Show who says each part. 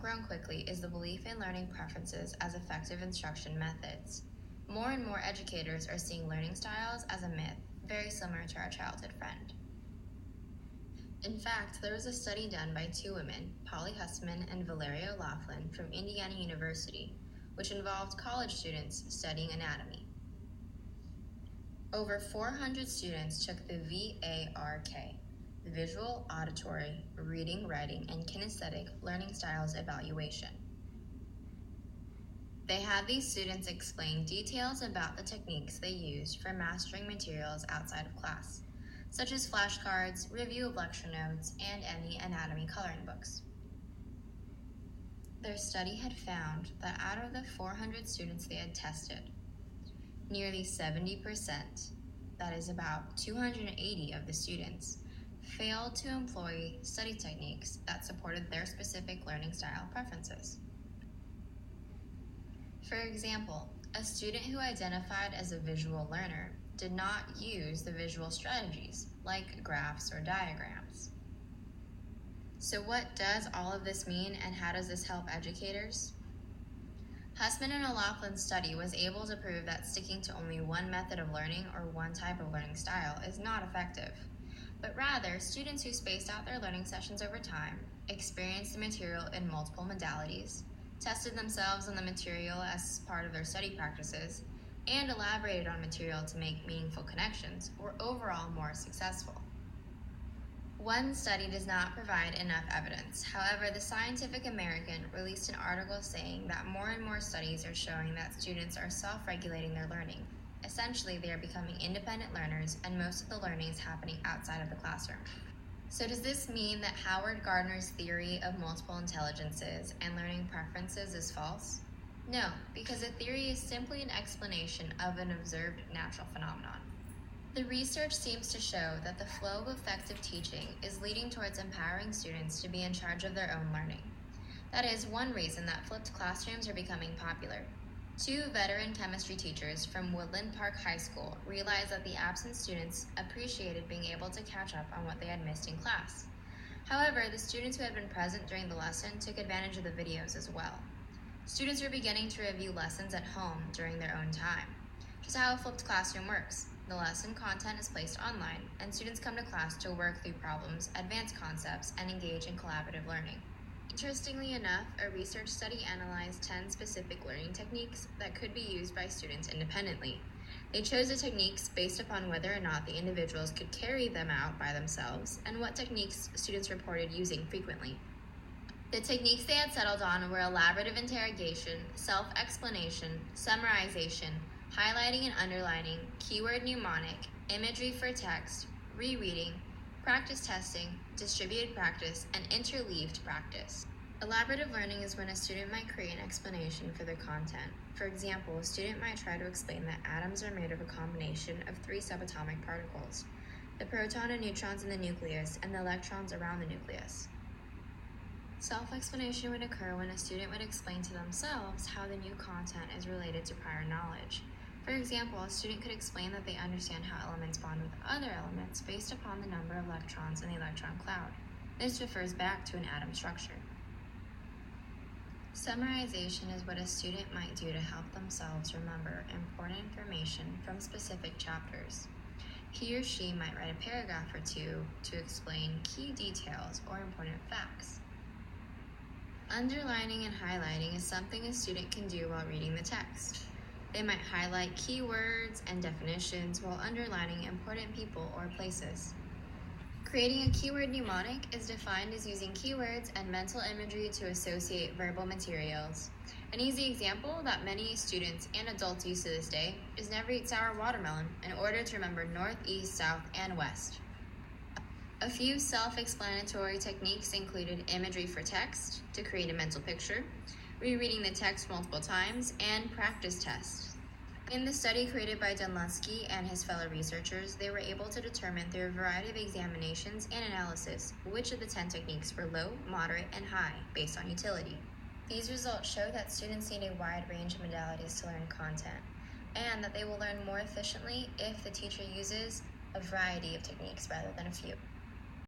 Speaker 1: outgrown quickly is the belief in learning preferences as effective instruction methods. More and more educators are seeing learning styles as a myth, very similar to our childhood friend. In fact, there was a study done by two women, Polly Hussman and Valeria O'Loughlin from Indiana University, which involved college students studying anatomy. Over 400 students took the VARK, the Visual, Auditory, Reading, Writing, and Kinesthetic Learning Styles Evaluation. They had these students explain details about the techniques they used for mastering materials outside of class, such as flashcards, review of lecture notes, and any anatomy coloring books. Their study had found that out of the 400 students they had tested, nearly 70%, that is about 280 of the students, failed to employ study techniques that supported their specific learning style preferences. For example, a student who identified as a visual learner did not use the visual strategies like graphs or diagrams. So what does all of this mean, and how does this help educators? Hussman and O'Loughlin's study was able to prove that sticking to only one method of learning or one type of learning style is not effective, but rather students who spaced out their learning sessions over time, experienced the material in multiple modalities, tested themselves on the material as part of their study practices, and elaborated on material to make meaningful connections, were overall more successful. One study does not provide enough evidence. However, the Scientific American released an article saying that more and more studies are showing that students are self-regulating their learning. Essentially, they are becoming independent learners, and most of the learning is happening outside of the classroom. So does this mean that Howard Gardner's theory of multiple intelligences and learning preferences is false? No, because a theory is simply an explanation of an observed natural phenomenon. The research seems to show that the flow of effective teaching is leading towards empowering students to be in charge of their own learning. That is one reason that flipped classrooms are becoming popular. Two veteran chemistry teachers from Woodland Park High School realized that the absent students appreciated being able to catch up on what they had missed in class. However, the students who had been present during the lesson took advantage of the videos as well. Students were beginning to review lessons at home during their own time. Just how a flipped classroom works. The lesson content is placed online, and students come to class to work through problems, advance concepts, and engage in collaborative learning. Interestingly enough, a research study analyzed 10 specific learning techniques that could be used by students independently. They chose the techniques based upon whether or not the individuals could carry them out by themselves and what techniques students reported using frequently. The techniques they had settled on were elaborative interrogation, self-explanation, summarization, highlighting and underlining, keyword mnemonic, imagery for text, rereading, practice testing, distributed practice, and interleaved practice. Elaborative learning is when a student might create an explanation for their content. For example, a student might try to explain that atoms are made of a combination of 3 subatomic particles, the proton and neutrons in the nucleus, and the electrons around the nucleus. Self-explanation would occur when a student would explain to themselves how the new content is related to prior knowledge. For example, a student could explain that they understand how elements bond with other elements based upon the number of electrons in the electron cloud. This refers back to an atom structure. Summarization is what a student might do to help themselves remember important information from specific chapters. He or she might write a paragraph or two to explain key details or important facts. Underlining and highlighting is something a student can do while reading the text. They might highlight keywords and definitions while underlining important people or places. Creating a keyword mnemonic is defined as using keywords and mental imagery to associate verbal materials. An easy example that many students and adults use to this day is never eat sour watermelon in order to remember north, east, south, and west. A few self-explanatory techniques included imagery for text to create a mental picture, rereading the text multiple times, and practice tests. In the study created by Dunluski and his fellow researchers, they were able to determine through a variety of examinations and analysis which of the 10 techniques were low, moderate, and high based on utility. These results show that students need a wide range of modalities to learn content, and that they will learn more efficiently if the teacher uses a variety of techniques rather than a few.